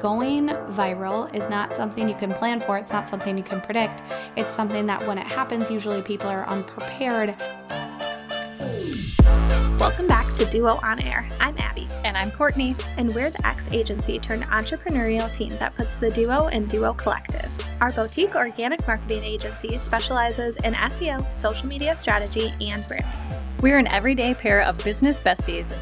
going viral is not something you can plan for. It's not something you can predict. It's something that when it happens, usually people are unprepared. Welcome back to Duo On Air. I'm Abby. And I'm Courtney. And we're the ex-agency turned entrepreneurial team that puts the Duo in Duo Collective. Our boutique organic marketing agency specializes in SEO, social media strategy, and branding. We're an everyday pair of business besties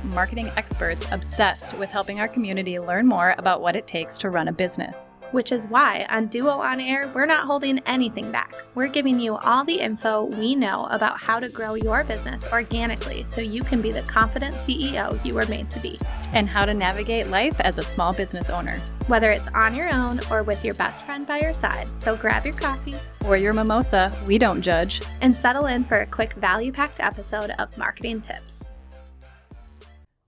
/ marketing experts obsessed with helping our community learn more about what it takes to run a business. Which is why on Duo On Air, we're not holding anything back. We're giving you all the info we know about how to grow your business organically so you can be the confident CEO you were made to be. And how to navigate life as a small business owner. Whether it's on your own or with your best friend by your side, so grab your coffee or your mimosa, we don't judge, and settle in for a quick value-packed episode of Marketing Tips.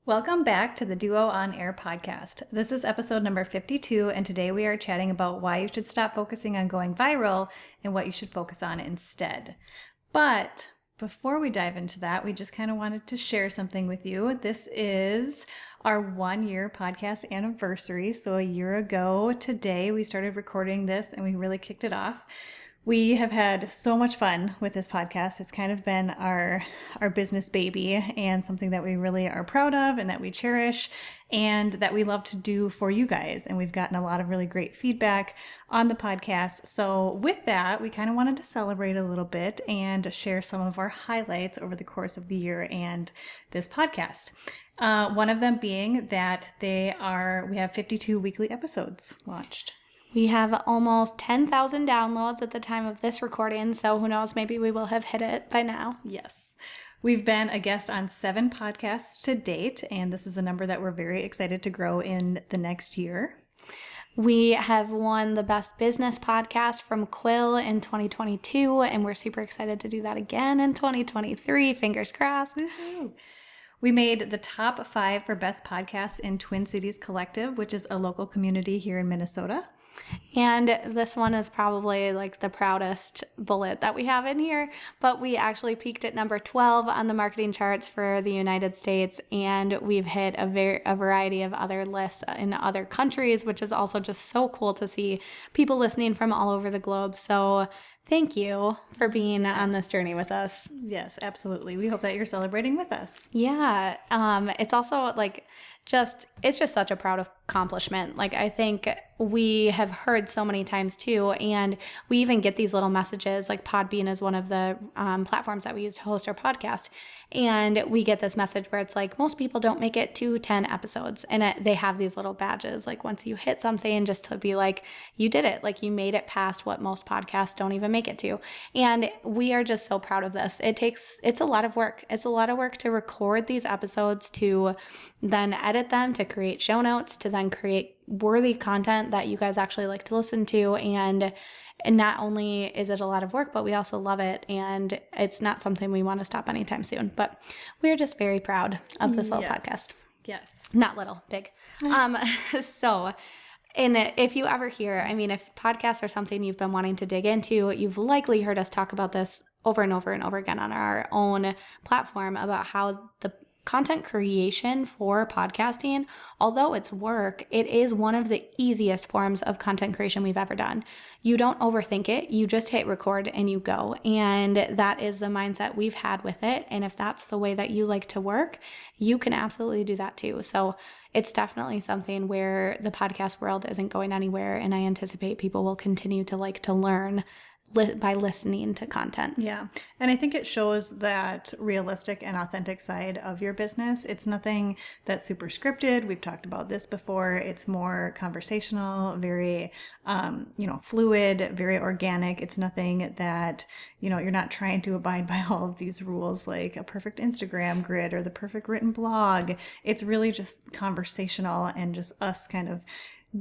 Welcome back to the Duo On Air podcast. This is episode number 52, and today we are chatting about why you should stop focusing on going viral and what you should focus on instead. But before we dive into that, we just kind of wanted to share something with you. This is our 1-year podcast anniversary. So a year ago today, we started recording this and we really kicked it off. We have had so much fun with this podcast. It's kind of been our business baby and something that we really are proud of and that we cherish and that we love to do for you guys. And we've gotten a lot of really great feedback on the podcast. So with that, we kind of wanted to celebrate a little bit and share some of our highlights over the course of the year and this podcast. One of them being that we have 52 weekly episodes launched. We have almost 10,000 downloads at the time of this recording, so who knows, maybe we will have hit it by now. Yes. We've been a guest on 7 podcasts to date, and this is a number that we're very excited to grow in the next year. We have won the Best Business Podcast from Quill in 2022, and we're super excited to do that again in 2023. Fingers crossed. Woo-hoo. We made the top 5 for Best Podcasts in Twin Cities Collective, which is a local community here in Minnesota. And this one is probably like the proudest bullet that we have in here, but we actually peaked at number 12 on the marketing charts for the United States, and we've hit a variety of other lists in other countries, which is also just so cool to see people listening from all over the globe. So thank you for being on this journey with us. Yes, absolutely. We hope that you're celebrating with us. Yeah. It's also it's just such a proud accomplishment. Like, I think we have heard so many times too, and we even get these little messages, like Podbean is one of the platforms that we use to host our podcast. And we get this message where it's like, most people don't make it to 10 episodes. And they have these little badges, like once you hit something, just to be like, you did it. Like, you made it past what most podcasts don't even make it to. And we are just so proud of this. It's a lot of work. It's a lot of work to record these episodes, to then edit them, to create show notes, to then create worthy content that you guys actually like to listen to. And not only is it a lot of work, but we also love it. And it's not something we want to stop anytime soon. But we're just very proud of this little podcast. Yes. Not little, big. So, and if you ever hear, if podcasts are something you've been wanting to dig into, you've likely heard us talk about this over and over and over again on our own platform about how the content creation for podcasting, although it's work, it is one of the easiest forms of content creation we've ever done. You don't overthink it. You just hit record and you go. And that is the mindset we've had with it. And if that's the way that you like to work, you can absolutely do that too. So it's definitely something where the podcast world isn't going anywhere. And I anticipate people will continue to like to learn by listening to content. Yeah. And I think it shows that realistic and authentic side of your business. It's nothing that's super scripted. We've talked about this before. It's more conversational, very, fluid, very organic. It's nothing that, you're not trying to abide by all of these rules like a perfect Instagram grid or the perfect written blog. It's really just conversational and just us kind of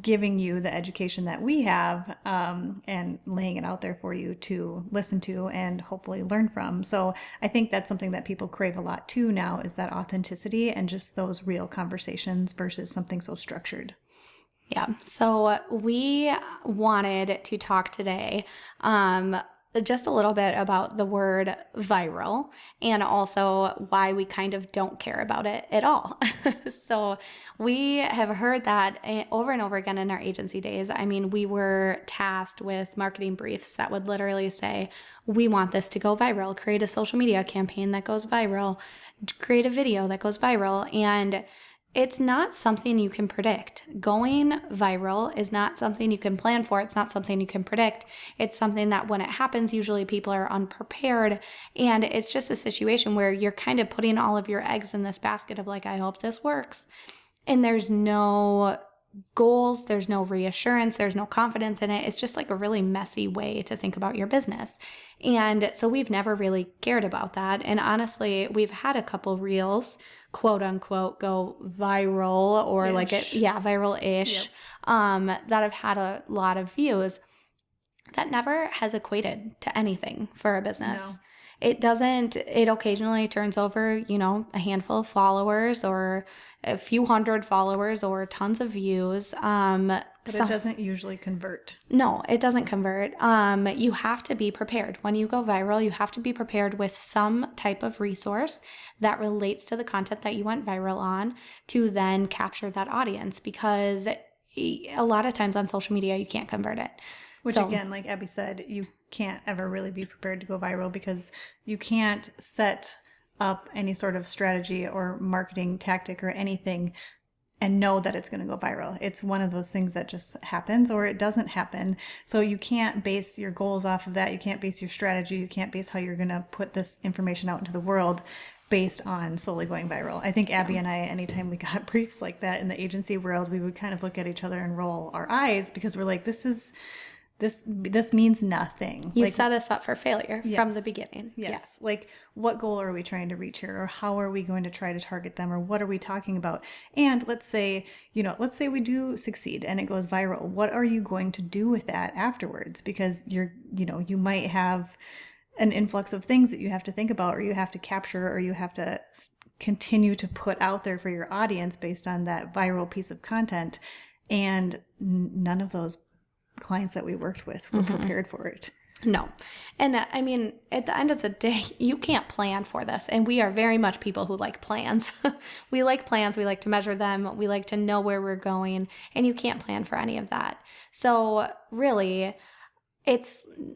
giving you the education that we have and laying it out there for you to listen to and hopefully learn from. So I think that's something that people crave a lot too now, is that authenticity and just those real conversations versus something so structured. Yeah. So we wanted to talk today just a little bit about the word viral and also why we kind of don't care about it at all. So we have heard that over and over again in our agency days. I mean, we were tasked with marketing briefs that would literally say, we want this to go viral, create a social media campaign that goes viral, create a video that goes viral. And it's not something you can predict. Going viral is not something you can plan for. It's not something you can predict. It's something that when it happens, usually people are unprepared. And it's just a situation where you're kind of putting all of your eggs in this basket of like, I hope this works. And there's no goals, there's no reassurance, there's no confidence in it. It's just like a really messy way to think about your business. And so we've never really cared about that. And honestly, we've had a couple reels, quote unquote, go viral or viral-ish, that have had a lot of views. That never has equated to anything for a business. No. It occasionally turns over, a handful of followers or a few hundred followers or tons of views. But it doesn't usually convert. No, it doesn't convert. You have to be prepared. When you go viral, you have to be prepared with some type of resource that relates to the content that you went viral on to then capture that audience, because a lot of times on social media, you can't convert it. Which again, like Abby said, you can't ever really be prepared to go viral because you can't set up any sort of strategy or marketing tactic or anything and know that it's going to go viral. It's one of those things that just happens or it doesn't happen. So you can't base your goals off of that. You can't base your strategy. You can't base how you're going to put this information out into the world based on solely going viral. I think Abby and I, anytime we got briefs like that in the agency world, we would kind of look at each other and roll our eyes because we're like, this means nothing. You set us up for failure from the beginning. Yes. Like, what goal are we trying to reach here? Or how are we going to try to target them? Or what are we talking about? And let's say we do succeed and it goes viral. What are you going to do with that afterwards? Because you might have an influx of things that you have to think about or you have to capture or you have to continue to put out there for your audience based on that viral piece of content. And none of those clients that we worked with were prepared for it. No. And I mean, at the end of the day, you can't plan for this. And we are very much people who like plans. We like plans. We like to measure them. We like to know where we're going. And you can't plan for any of that. So really,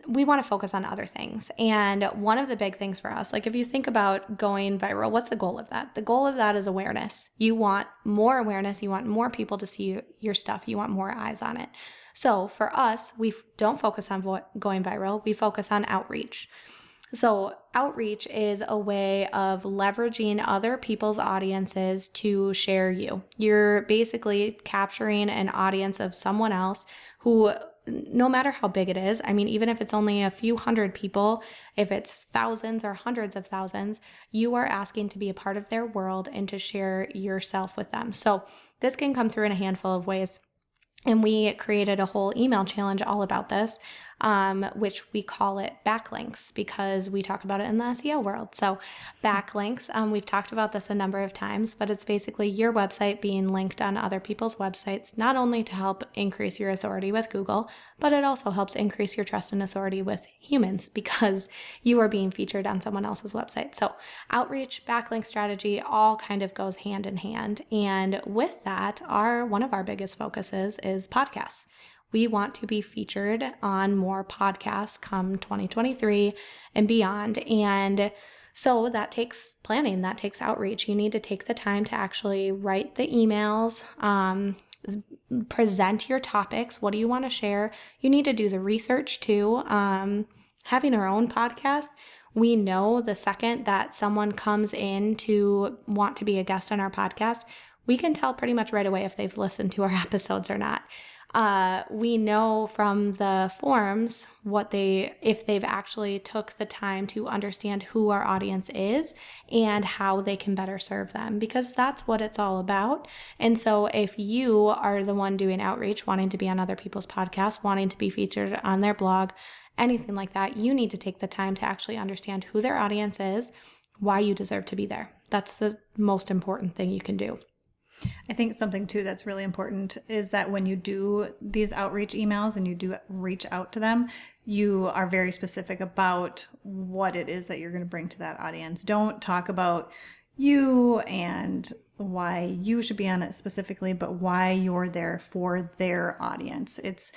we want to focus on other things. And one of the big things for us, like if you think about going viral, what's the goal of that? The goal of that is awareness. You want more awareness. You want more people to see your stuff. You want more eyes on it. So for us, we don't focus on going viral. We focus on outreach. So outreach is a way of leveraging other people's audiences to share you. You're basically capturing an audience of someone else who, no matter how big it is, I mean, even if it's only a few hundred people, if it's thousands or hundreds of thousands, you are asking to be a part of their world and to share yourself with them. So this can come through in a handful of ways. And we created a whole email challenge all about this, which we call it backlinks because we talk about it in the SEO world. So backlinks, we've talked about this a number of times, but it's basically your website being linked on other people's websites, not only to help increase your authority with Google, but it also helps increase your trust and authority with humans because you are being featured on someone else's website. So outreach, backlink strategy, all kind of goes hand in hand. And with that, one of our biggest focuses is podcasts. We want to be featured on more podcasts come 2023 and beyond. And so that takes planning, that takes outreach. You need to take the time to actually write the emails, present your topics. What do you want to share? You need to do the research too. Having our own podcast, we know the second that someone comes in to want to be a guest on our podcast, we can tell pretty much right away if they've listened to our episodes or not. We know from the forums if they've actually took the time to understand who our audience is and how they can better serve them, because that's what it's all about. And so if you are the one doing outreach, wanting to be on other people's podcasts, wanting to be featured on their blog, anything like that, you need to take the time to actually understand who their audience is, why you deserve to be there. That's the most important thing you can do. I think something too that's really important is that when you do these outreach emails and you do reach out to them, you are very specific about what it is that you're going to bring to that audience. Don't talk about you and why you should be on it specifically, but why you're there for their audience. It's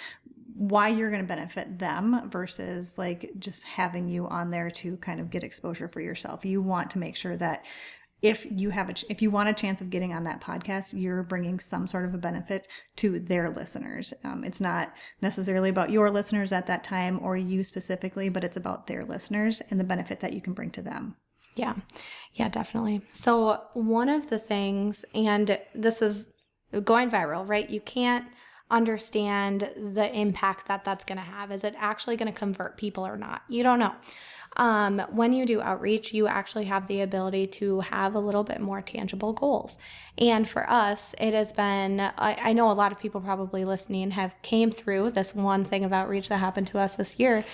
why you're going to benefit them versus like just having you on there to kind of get exposure for yourself. You want to make sure that if you want a chance of getting on that podcast, you're bringing some sort of a benefit to their listeners. It's not necessarily about your listeners at that time or you specifically, but it's about their listeners and the benefit that you can bring to them. Yeah, definitely. So one of the things, and this is going viral, right? You can't understand the impact that that's going to have. Is it actually going to convert people or not? You don't know. When you do outreach, you actually have the ability to have a little bit more tangible goals. And for us, it has been, I know a lot of people probably listening have came through this one thing of outreach that happened to us this year,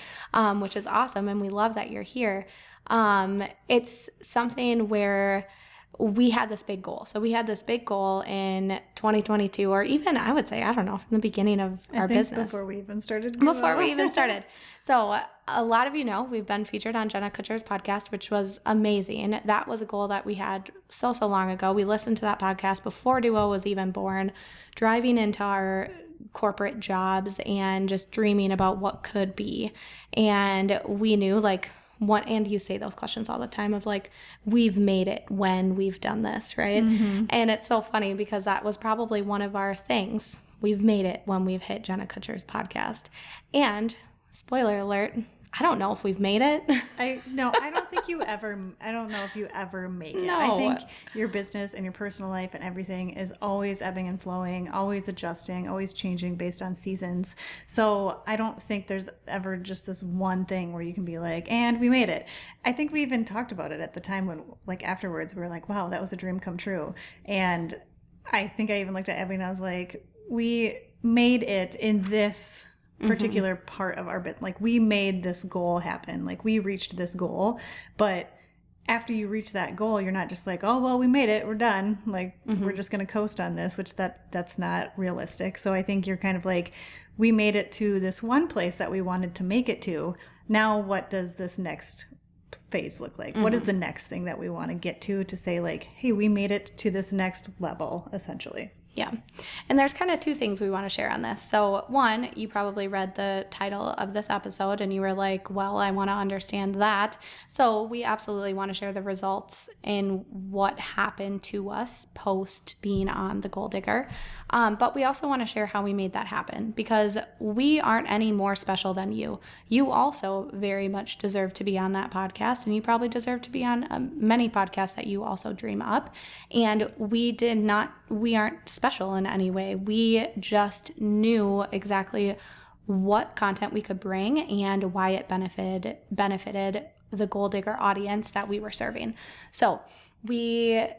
which is awesome. And we love that you're here. It's something where we had this big goal. So we had this big goal in 2022, or even I would say, I don't know, from the beginning of our business. Before we even started. So a lot of you know, we've been featured on Jenna Kutcher's podcast, which was amazing. That was a goal that we had so long ago. We listened to that podcast before Duo was even born, driving into our corporate jobs and just dreaming about what could be. And we knew and you say those questions all the time of like, we've made it when we've done this, right? Mm-hmm. And it's so funny because that was probably one of our things. We've made it when we've hit Jenna Kutcher's podcast. And spoiler alert, I don't know if we've made it. I don't know if you ever make it. No. I think your business and your personal life and everything is always ebbing and flowing, always adjusting, always changing based on seasons. So I don't think there's ever just this one thing where you can be like, and we made it. I think we even talked about it at the time when, like, afterwards, we were like, wow, that was a dream come true. And I think I even looked at Abby and I was like, we made it in this particular part of our business. Like, we made this goal happen. Like, we reached this goal. But after you reach that goal, you're not just like, oh, well, we made it, we're done. Like, we're just going to coast on this, which that's not realistic. So I think you're kind of like, we made it to this one place that we wanted to make it to. Now, what does this next phase look like? What is the next thing that we want to get to say like, hey, we made it to this next level, essentially? Yeah. And there's kind of two things we want to share on this. So one, you probably read the title of this episode and you were like, well, I want to understand that. So we absolutely want to share the results in what happened to us post being on the Goal Digger. But we also want to share how we made that happen because we aren't any more special than you. You also very much deserve to be on that podcast, and you probably deserve to be on many podcasts that you also dream up. And we aren't special in any way. We just knew exactly what content we could bring and why it benefited the Goal Digger audience that we were serving. So we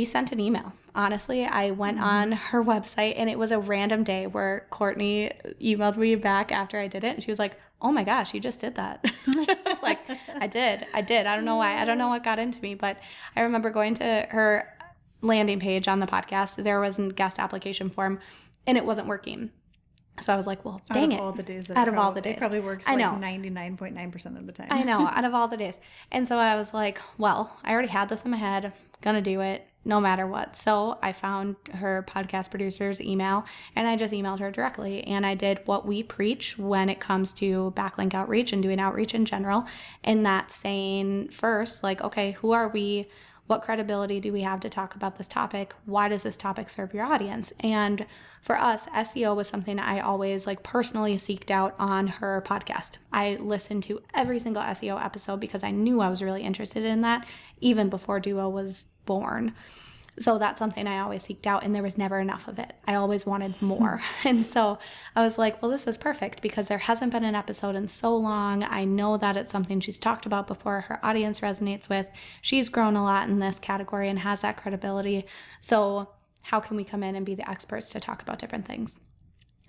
sent an email. Honestly, I went on her website and it was a random day where Courtney emailed me back after I did it and she was like, oh my gosh, you just did that. I was like, I did. I don't know why. I don't know what got into me, but I remember going to her landing page on the podcast. There was a guest application form and it wasn't working. So I was like, well, dang it. Out of all the days. It probably works like 99.9% of the time. I know, out of all the days. And so I was like, well, I already had this in my head. Gonna do it no matter what. So I found her podcast producer's email and I just emailed her directly. And I did what we preach when it comes to backlink outreach and doing outreach in general. And that's saying first, like, okay, who are we? What credibility do we have to talk about this topic? Why does this topic serve your audience? And for us, SEO was something I always personally seeked out on her podcast. I listened to every single SEO episode because I knew I was really interested in that even before Duo was born. So that's something I always seeked out, and there was never enough of it. I always wanted more. And so I was like, well, this is perfect because there hasn't been an episode in so long. I know that it's something she's talked about before, her audience resonates with. She's grown a lot in this category and has that credibility. So how can we come in and be the experts to talk about different things?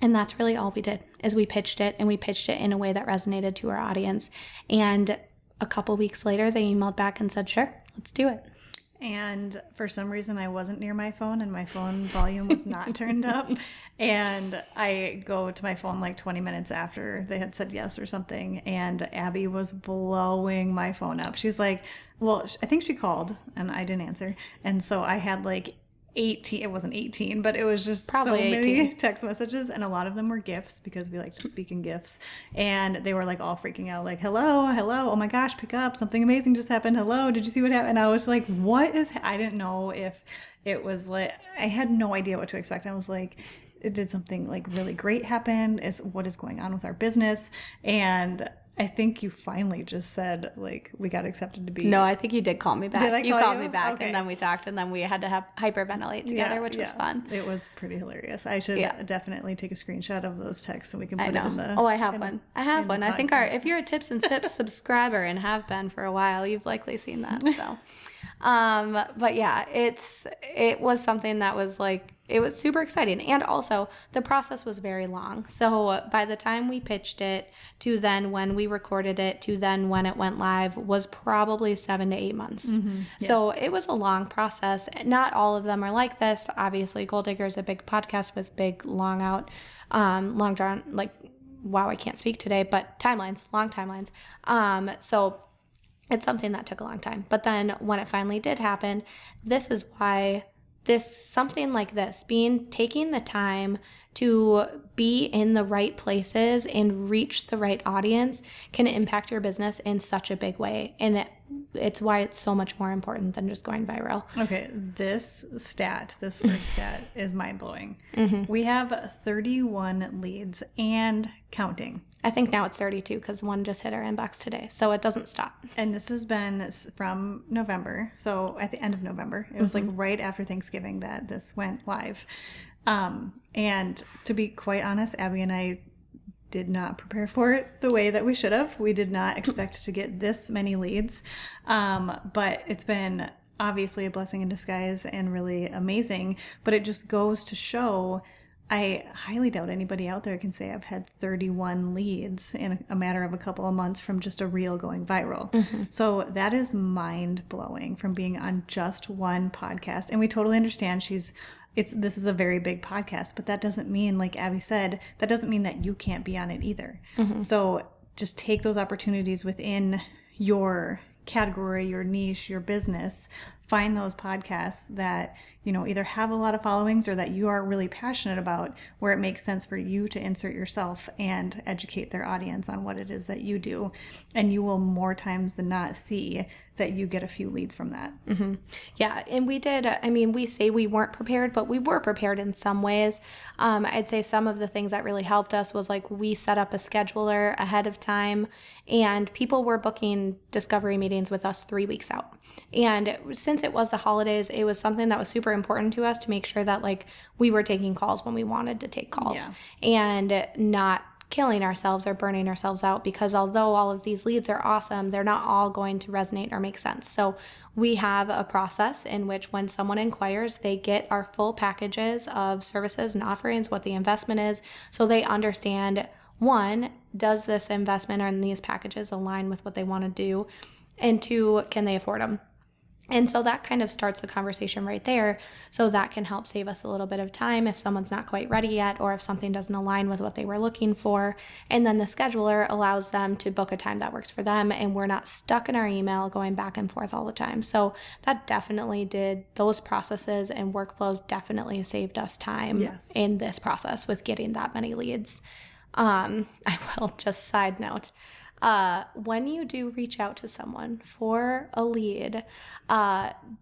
And that's really all we did, is we pitched it, and we pitched it in a way that resonated to our audience. And a couple weeks later, they emailed back and said, sure, let's do it. And for some reason, I wasn't near my phone and my phone volume was not turned up. And I go to my phone like 20 minutes after they had said yes or something. And Abby was blowing my phone up. She's like, well, I think she called and I didn't answer. And so I had like 18, it wasn't 18, but it was just Probably so many 18 text messages, and a lot of them were gifts because we like to speak in gifts. And they were like all freaking out, like, hello, oh my gosh, pick up, something amazing just happened, hello, did you see what happened? And I was like, what is, I didn't know if it was like, I had no idea what to expect. I was like, did something like really great happen? What is going on with our business? And I think you finally just said, like, we got accepted to be. No, I think you did call me back. Did I You call called you? me back, Okay. and then we talked, and then we had to hyperventilate together, which was fun. It was pretty hilarious. I should definitely take a screenshot of those texts and we can put I it know. in the. I have one. I have one. I think podcast. if you're a Tips and Sips subscriber and have been for a while, you've likely seen that. So, but yeah, it was something that was like, it was super exciting. And also the process was very long. So by the time we pitched it to then when we recorded it to then when it went live was probably 7 to 8 months. Mm-hmm. Yes. So it was a long process. Not all of them are like this. Obviously, Goal Digger is a big podcast with big, long drawn, like, wow, I can't speak today, but long timelines. So it's something that took a long time. But then when it finally did happen, this is why something like this, taking the time to be in the right places and reach the right audience can impact your business in such a big way. And it's why it's so much more important than just going viral. Okay, this first stat is mind-blowing. Mm-hmm. We have 31 leads and counting. I think now it's 32 because one just hit our inbox today. So it doesn't stop. And this has been from November. So at the end of November, it was like right after Thanksgiving that this went live. And to be quite honest, Abby and I did not prepare for it the way that we should have. We did not expect to get this many leads. But it's been obviously a blessing in disguise and really amazing. But it just goes to show, I highly doubt anybody out there can say I've had 31 leads in a matter of a couple of months from just a reel going viral. Mm-hmm. So that is mind-blowing from being on just one podcast. And we totally understand this is a very big podcast, but that doesn't mean, like Abby said, that doesn't mean that you can't be on it either. Mm-hmm. So just take those opportunities within your category, your niche, your business. Find those podcasts that, either have a lot of followings or that you are really passionate about, where it makes sense for you to insert yourself and educate their audience on what it is that you do. And you will more times than not see that you get a few leads from that. Mm-hmm. Yeah. And we say we weren't prepared, but we were prepared in some ways. I'd say some of the things that really helped us was like we set up a scheduler ahead of time and people were booking discovery meetings with us 3 weeks out. And since it was the holidays, it was something that was super important to us to make sure that like we were taking calls when we wanted to take calls and not killing ourselves or burning ourselves out, because although all of these leads are awesome, they're not all going to resonate or make sense. So we have a process in which when someone inquires, they get our full packages of services and offerings, what the investment is, so they understand, one, does this investment or in these packages align with what they want to do? And two, can they afford them? And so that kind of starts the conversation right there. So that can help save us a little bit of time if someone's not quite ready yet or if something doesn't align with what they were looking for. And then the scheduler allows them to book a time that works for them, and we're not stuck in our email going back and forth all the time. So that definitely those processes and workflows definitely saved us time in this process with getting that many leads. I will just side note. When you do reach out to someone for a lead,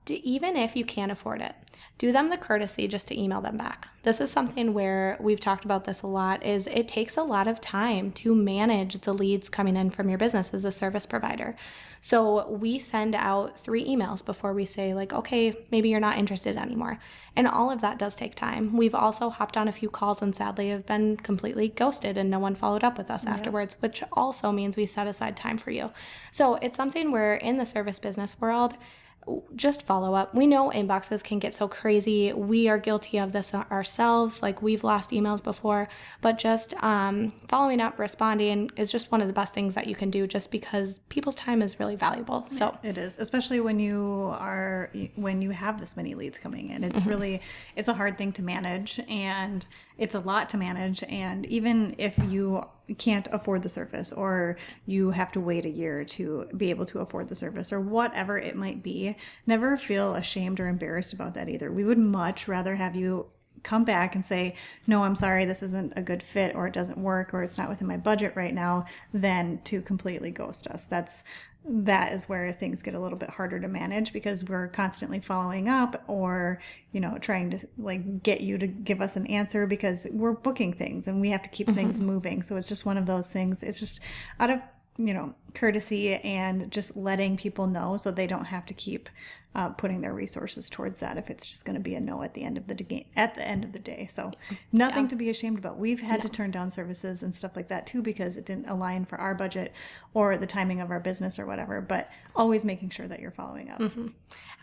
even if you can't afford it, do them the courtesy just to email them back. This is something where we've talked about this a lot, is it takes a lot of time to manage the leads coming in from your business as a service provider. So we send out 3 emails before we say like, okay, maybe you're not interested anymore. And all of that does take time. We've also hopped on a few calls and sadly have been completely ghosted and no one followed up with us afterwards, which also means we set aside time for you. So it's something where in the service business world, just follow up. We know inboxes can get so crazy. We are guilty of this ourselves. Like, we've lost emails before, but just following up, responding is just one of the best things that you can do, just because people's time is really valuable. So it is, especially when you have this many leads coming in. It's really, it's a hard thing to manage, and it's a lot to manage. And even if you can't afford the service, or you have to wait a year to be able to afford the service, or whatever it might be, never feel ashamed or embarrassed about that either. We would much rather have you come back and say, no, I'm sorry, this isn't a good fit, or it doesn't work, or it's not within my budget right now, than to completely ghost us. That is where things get a little bit harder to manage, because we're constantly following up, or, trying to like get you to give us an answer, because we're booking things and we have to keep things moving. So it's just one of those things. It's just out of, courtesy and just letting people know, so they don't have to keep putting their resources towards that if it's just going to be a no at the end of the day. So nothing to be ashamed about. We've had to turn down services and stuff like that too, because it didn't align for our budget or the timing of our business or whatever, but always making sure that you're following up.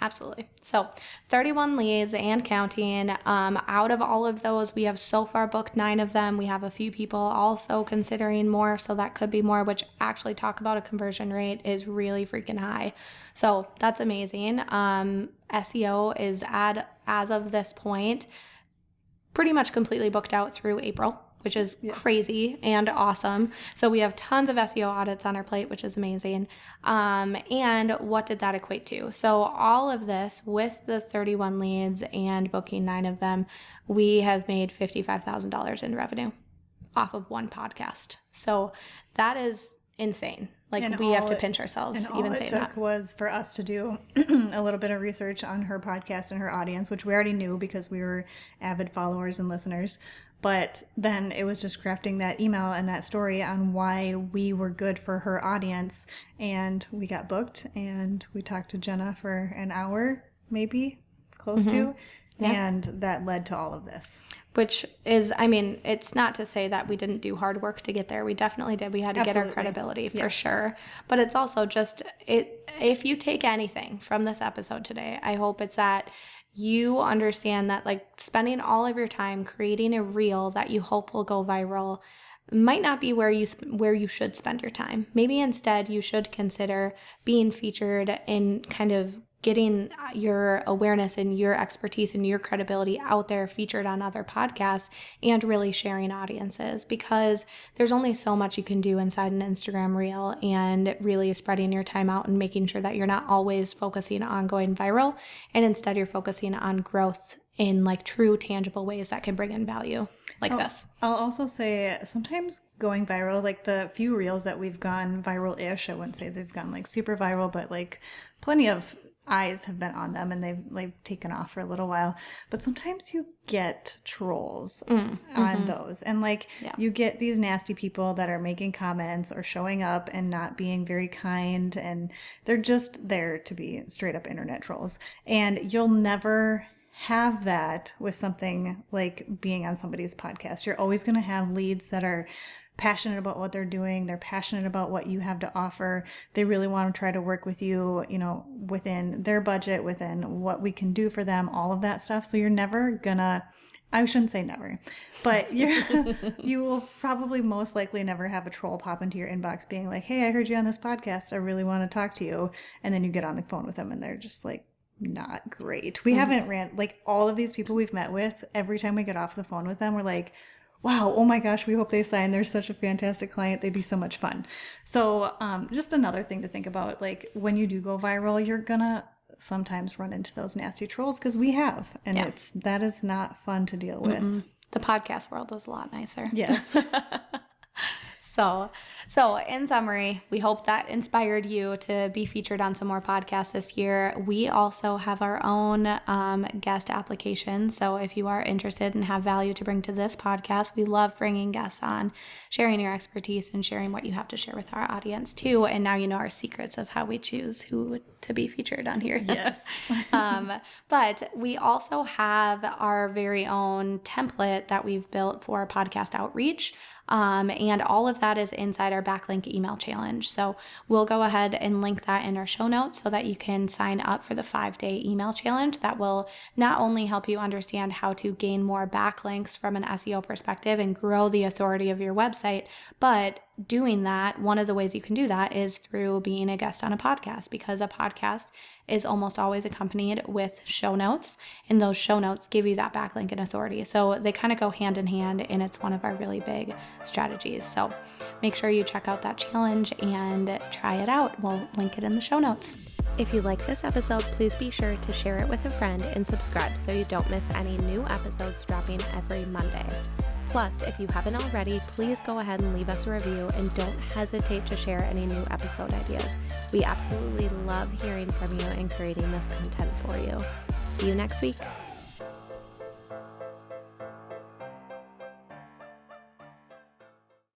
Absolutely. So 31 leads and counting. Out of all of those, we have so far booked 9 of them. We have a few people also considering more, so that could be more, which actually talk about a conversion rate is really freaking high. So that's amazing. SEO is as of this point pretty much completely booked out through April, which is crazy and awesome. So we have tons of SEO audits on our plate, which is amazing. And what did that equate to? So all of this with the 31 leads and booking 9 of them, we have made $55,000 in revenue off of one podcast. So that is insane. Like, and we have to pinch ourselves even saying that. All it took was for us to do a little bit of research on her podcast and her audience, which we already knew because we were avid followers and listeners. But then it was just crafting that email and that story on why we were good for her audience. And we got booked, and we talked to Jenna for an hour, maybe close to. Yeah. And that led to all of this. Which is, it's not to say that we didn't do hard work to get there. We definitely did. We had to get our credibility for sure. But it's also just, if you take anything from this episode today, I hope it's that you understand that, like, spending all of your time creating a reel that you hope will go viral might not be where you should spend your time. Maybe instead you should consider being featured in kind of getting your awareness and your expertise and your credibility out there, featured on other podcasts, and really sharing audiences, because there's only so much you can do inside an Instagram reel, and really spreading your time out and making sure that you're not always focusing on going viral, and instead you're focusing on growth in like true tangible ways that can bring in value like this. I'll also say sometimes going viral, like the few reels that we've gone viral-ish, I wouldn't say they've gone like super viral, but like plenty of eyes have been on them and they've like taken off for a little while. But sometimes you get trolls on those, and like you get these nasty people that are making comments or showing up and not being very kind, and they're just there to be straight up internet trolls. And you'll never have that with something like being on somebody's podcast. You're always going to have leads that are passionate about what they're doing. They're passionate about what you have to offer. They really want to try to work with you, within their budget, within what we can do for them, all of that stuff. So you're never gonna, I shouldn't say never, but you will probably most likely never have a troll pop into your inbox being like, hey, I heard you on this podcast. I really want to talk to you. And then you get on the phone with them and they're just like, not great. We haven't like all of these people we've met with, every time we get off the phone with them, we're like, wow, oh my gosh, we hope they sign. They're such a fantastic client. They'd be so much fun. So just another thing to think about, like when you do go viral, you're gonna sometimes run into those nasty trolls, because we have, and that is not fun to deal with. The podcast world is a lot nicer. Yes. So in summary, we hope that inspired you to be featured on some more podcasts this year. We also have our own guest application. So if you are interested and have value to bring to this podcast, we love bringing guests on, sharing your expertise and sharing what you have to share with our audience too. And now you know our secrets of how we choose who to be featured on here. Yes. But we also have our very own template that we've built for podcast outreach. And all of that is inside our backlink email challenge. So we'll go ahead and link that in our show notes so that you can sign up for the 5-day email challenge. That will not only help you understand how to gain more backlinks from an SEO perspective and grow the authority of your website, but doing that, one of the ways you can do that is through being a guest on a podcast, because a podcast is almost always accompanied with show notes, and those show notes give you that backlink and authority. So they kind of go hand in hand, and it's one of our really big strategies. So make sure you check out that challenge and try it out. We'll link it in the show notes. If you like this episode, please be sure to share it with a friend and subscribe so you don't miss any new episodes dropping every Monday. Plus, if you haven't already, please go ahead and leave us a review and don't hesitate to share any new episode ideas. We absolutely love hearing from you and creating this content for you. See you next week.